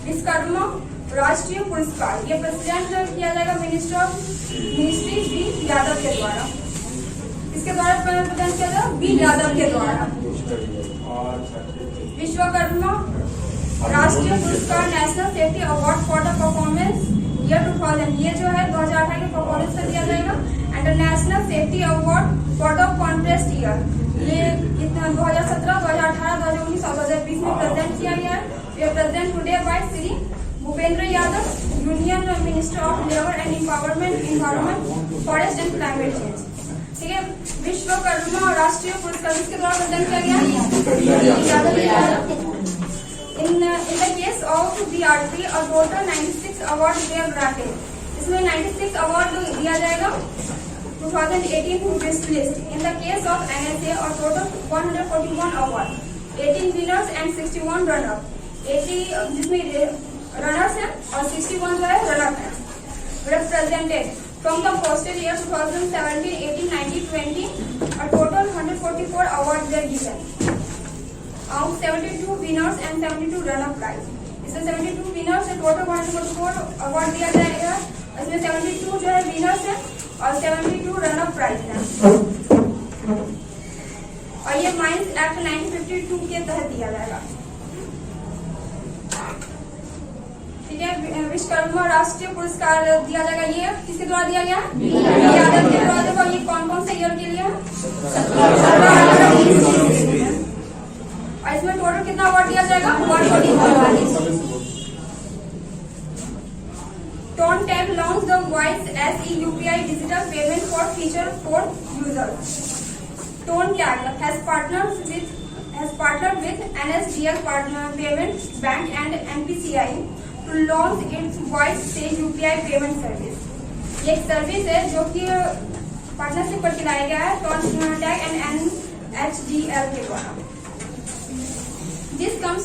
विश्वकर्मा राष्ट्रीय पुरस्कार, ये प्रेजेंट किया जाएगा मिनिस्ट्री बी यादव के द्वारा। इसके द्वारा प्रदान किया जाएगा बी यादव के द्वारा। विश्वकर्मा राष्ट्रीय पुरस्कार national safety award for the performance year 2000, ये जो है 2018 के परफॉर्मेंस से दिया जाएगा। International safety award for the contest year, ये 2017, 2018, 2019 और 2020 में प्रेजेंट किया गया है। ये present today by Shri Bhupender Yadav, union minister of labour and empowerment, environment, forest and climate change. ठीक है, विश्वकर्मा राष्ट्रीय पुरस्कार इसके द्वारा प्रेजेंट किया गया। In the case of BRP, a total 96 awards were granted. इसमें 96 अवार्ड दिया जाएगा 2018 best list. In the case of NSA, a total 141 awards, 18 winners and 61 runners. 80 जिसमें रनर्स हैं और 61 जो है रनर हैं। Represented from the posted year 2017, 18, 19, 20, a total 144 awards were given. 72 winners and 72 runner prize. इसमें 72 winners है, टोटल 144 अवार्ड दिया जाएगा। इसमें 72 जो है विनर्स है और 72 रनर प्राइज है। और ये माइंस एक्ट 1952 के तहत दिया जाएगा। ठीक है, विश्वकर्मा राष्ट्रीय पुरस्कार दिया जाएगा। ये किसके द्वारा दिया गया? यादव के द्वारा। ये कौन कौन से ईयर के लिए है? और इसमें टोटल कितना अवार्ड दिया जाएगा? 144। Tone Tag launched the Wise SE UPI digital payment for feature for users. Tone Tag has partnered with NSDL Payment Bank and NPCI to launch its Wise Pay UPI payment service. ये एक service है जो कि partnership पर चलाया गया है Tone Tag and NHDL के द्वारा। This comes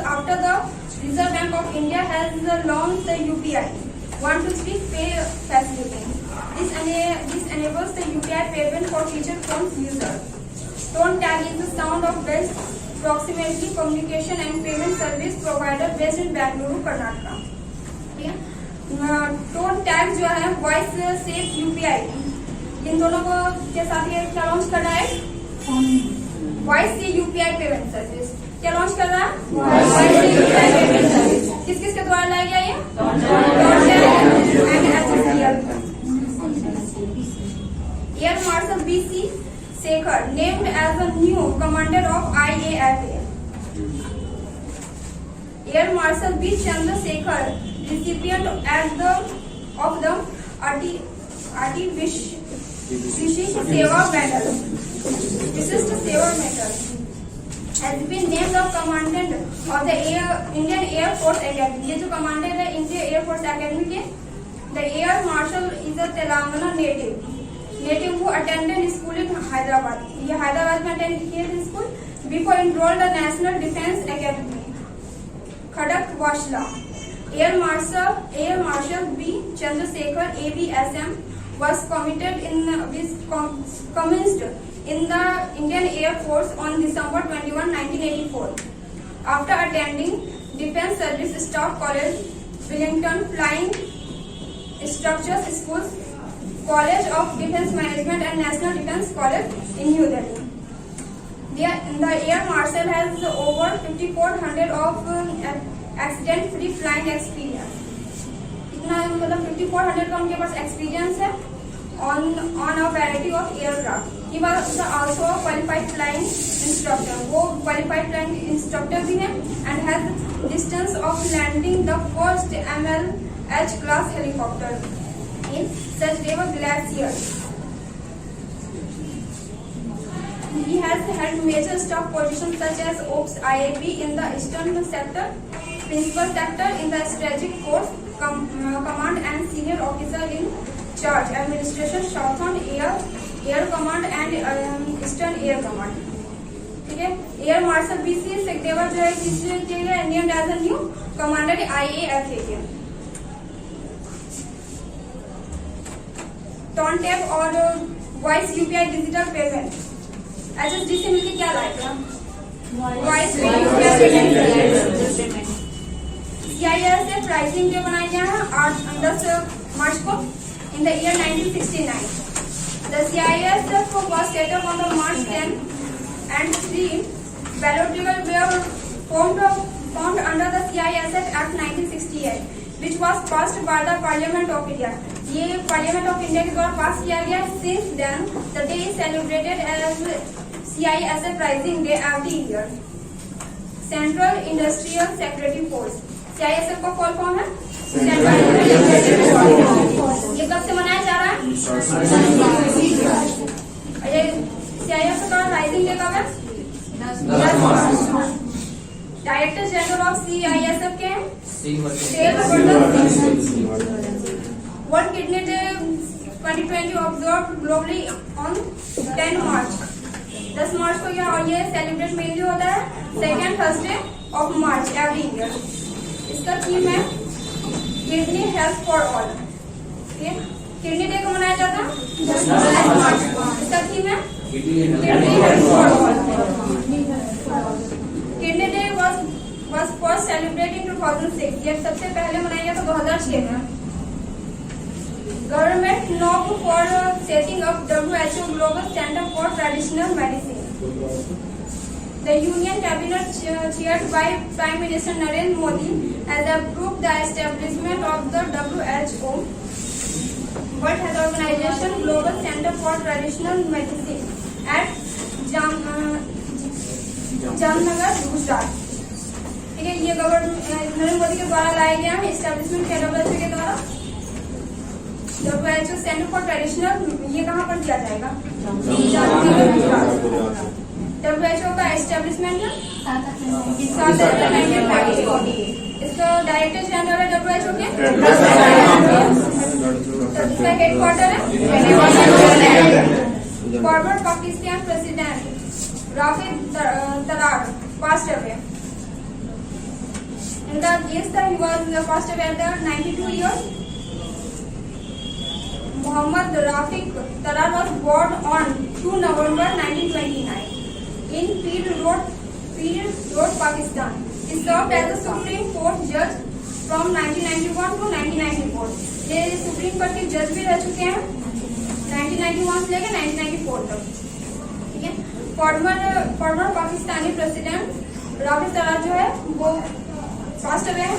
after the Reserve Bank of India has launched the UPI 123 pay facility. This enables the UPI payment for feature phones users. Tone Tag is the sound of best proximity communication and payment service provider based in Bangalore, Karnataka. Tone Tag जो है Voice Safe UPI, इन दोनों को के साथ ये क्या launch कर रहा है? Voice से UPI पेमेंट सर्विस क्या लॉन्च कर रहा है? Voice से UPI पेमेंट सर्विस किस के द्वारा लाया गया ये? Air marshal BC Sekhar named as the new commander of IAFA. Air Marshal B Chandrasekhar, recipient of the Vishisht Seva Medal, has been named the commandant of the Indian Air Force Academy. ये जो commander है Indian air force academy के, the Air Marshal is a Telangana native who attended school in Hyderabad. ये हैदराबाद में attend किए थे school before enrolled the National Defence Academy, Khadakwashla. Air Marshal B Chandrasekhar ABSM was commenced in the Indian Air Force on December 21, 1984. After attending Defence Service Staff College, Wellington Flying Instructors Schools, College of Defence Management and National Defence College in New Delhi. The Air Marshal has over 5,400 of accident-free flying experience. इतना मतलब 5,400 का उनके पास experience है on a variety of aircraft. He was also a qualified flying instructor. वो qualified flying instructor भी हैं and has distance of landing the first MLH class helicopter in Sachdeva Glacier. He has held major staff positions such as Ops IAP in the Eastern Sector, Principal Sector in the Strategic Force Command and Senior Officer in Charge Administration, Southern Air Command and Eastern Air Command. ठीक है, air marshal BC सेक्टेवर जो है किसके लिए Indian as a new commander IAFA के। Tone tag और voice UPI digital payment HSD से मिलकर क्या लाएगा? Voice UPI payment. CISF Rising Day मनाया गया है 10 मार्च को in the year 1969. The CISF was set up on the March 10 and 3 bilateral were formed under the CISF Act 1968, which was passed by the Parliament of India. ये Parliament of India के द्वारा पास किया गया. Since then, the day is celebrated as CISF Rising Day every year. Central Industrial Security Force. CISF का full form है central industrial secretary force. ये कब से मनाया जा रहा है? ये CISF का राइजिंग डे कब है? 10 मार्च. डायरेक्टर जनरल ऑफ CISF के world kidney day 2020 observe globally on 10 मार्च. 10 मार्च को और ये सेलिब्रेट मेनली होता है second Thursday of March every year. इसका थीम है kidney health for all. Kidney day को मनाया जाता है 10 मार्च को. इसका थीम है kidney health for all. Kidney day was first celebrated in 2006. ये सबसे पहले मनाया गया था 2006 में. Government known for setting up WHO Global Center for Traditional Medicine. The Union Cabinet chaired by Prime Minister Narendra Modi has approved the establishment of the WHO World Health Organization Global Center for Traditional Medicine at Jamnagar Gujarat. ठीक है, ये government Narendra Modi के द्वारा लाया गया है establishment किया WHO के द्वारा. WHO सेंटर फॉर ट्रेडिशनल ये कहाँ पर किया जाएगा? जामनगर गुजरात. WHO का एस्टेब्लिशमेंट है 7 अप्रैल 1940. इसका डायरेक्टर जनरल है WHO के. इसका हेडक्वार्टर है forward Pakistan president Rafiq Tarar passed away. In the case that he was passed away at 92 years. Muhammad Rafiq Tarar was born on 2 November 1929 in Pir Road, Pakistan. He served as a Supreme Court judge from 1991 to 1994. ये supreme court के जज भी रह चुके हैं 1991 से लेकर 1994 तक. ठीक है, फॉर्मर पाकिस्तानी प्रेसिडेंट राफिक तरार जो है वो पास्ट हुए हैं.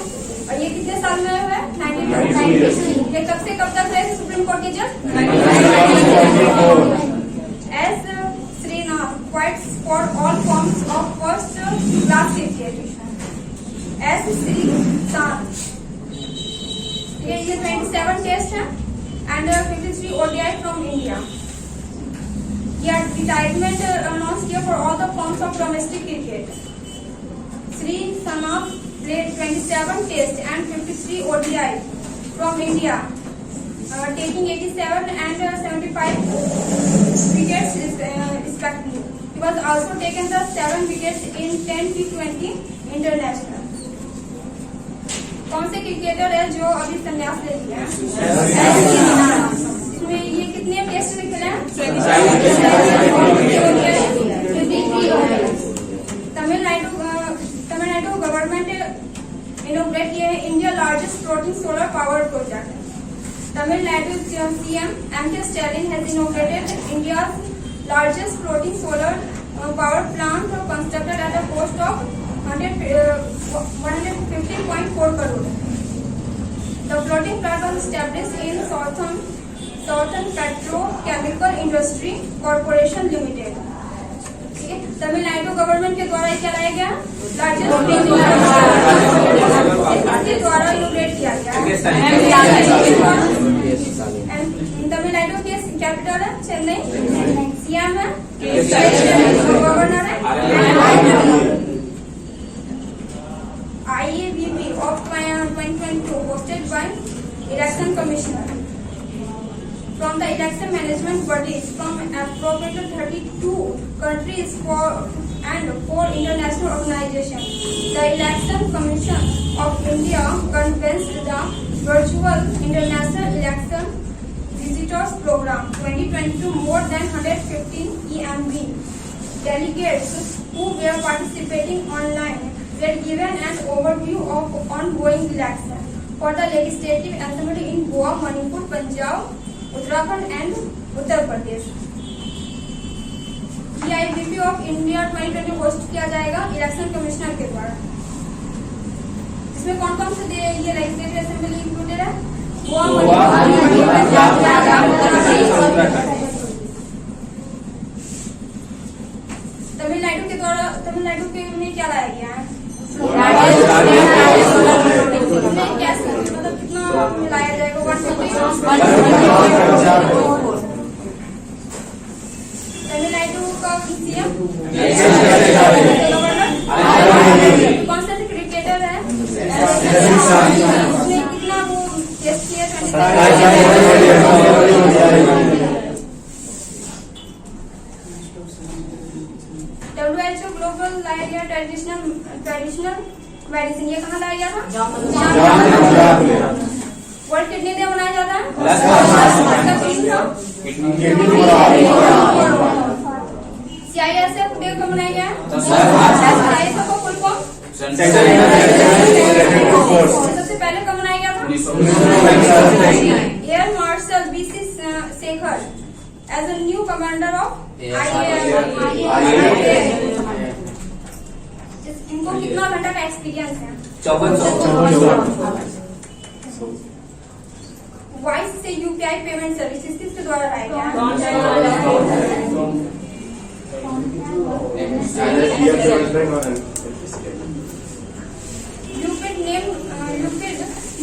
और ये कितने साल में हुए? 1993. ये कब से कब तक रहे सुप्रीम कोर्ट के जज? 1994. As Srinath fights for all forms of first class cricket. As Srinath. ये 27 टेस्ट है and 53 ODI from India. ये रिटायरमेंट अनाउंस किया for all the forms of domestic cricket. Srinath played 27 Test and 53 ODI from India, taking 87 and 75 wickets respectively. He was also taken the 7 wickets in 10 T20 international. कौन से cricketer है जो अभी संन्यास ले लिया है? इसमें ये कितने टेस्ट खेले हैं? तमिलनाडु गवर्नमेंट इनोग्रेट किए हैं India largest floating solar power project. Tamil Nadu CM M.K. Stalin has inaugurated India's largest floating solar power plant constructed at a cost of 115.4 crore. The floating plant was established in Southern Petrochemical Industry Corporation Limited. Tamil Nadu government के द्वारा क्या लाया गया? Largest इसके द्वारा इनोग्रेट किया गया. तमिलनाडु के कैपिटल है चेन्नई. CM है गवर्नर है. IABP of 2022 hosted by Election Commissioner from the election management bodies from approximately 32 countries and 4 international organizations. The Election Commission of India convenes the Virtual International Election Visitors Program 2022. More than 115 EMB delegates who were participating online were given an overview of ongoing elections for the Legislative Assembly in Goa, Manipur, Punjab, Uttarakhand and Uttar Pradesh. GIBP of India 2020 host किया जाएगा election commissioner के द्वारा, जिसमें कौन कौन से ये legislative assembly included है? गोवा, मणिपुर, पंजाब, तमिलनाडु के द्वारा, तमिलनाडु के में क्या लाया गया है? इसमें कैसे मतलब कितना मिलाया जाएगा? 150 तमिलनाडु का सीएम कौन सा क्रिकेटर है? उसने कितना वो टेस्ट किया? WHO ग्लोबल लाया गया ट्रेडिशनल मेडिसिन, ये कहाँ लाया गया था? वर्ल्ड किडनी डे मनाया जाता है। CISF डे कब मनाया गया? CISF को फुल फॉर्म सबसे पहले कब मनाया गया था? Air marshal BC Shekhar as a new commander of इनको कितना घंटा का एक्सपीरियंस है? 54। वाइस से UPI पेमेंट सर्विस किसके द्वारा लाया गया? Lupid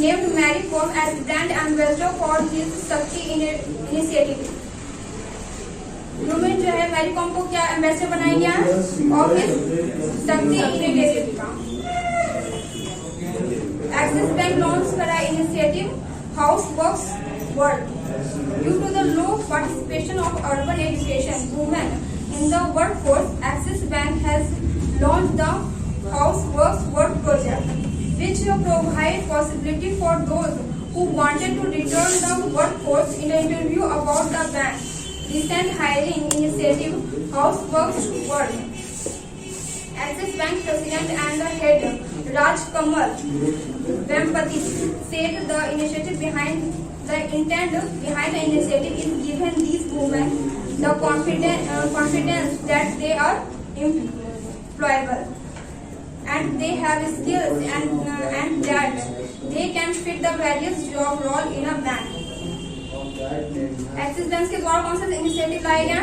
named Mary Kom as brand ambassador for his Shakti initiative. Lumen जो है मैरी कॉम को क्या एम्बेसडर बनाया गया है? ऑफिस शक्ति इनिशिएटिव का। एक्सिस बैंक लॉन्च करा initiative house works world. Due to the low participation of urban education women in the workforce, Axis bank has launch the house works world project, which provide possibility for those who wanted to return the workforce. In an interview about the bank recent hiring initiative House Works World, Axis Bank President and the head Raj Kamal Vempati said the initiative behind the intent behind the initiative is given these women the confidence that they are employable and they have skills and that they can fit the various job role in a bank. Axis bank के द्वारा कौन सा initiative लाया गया?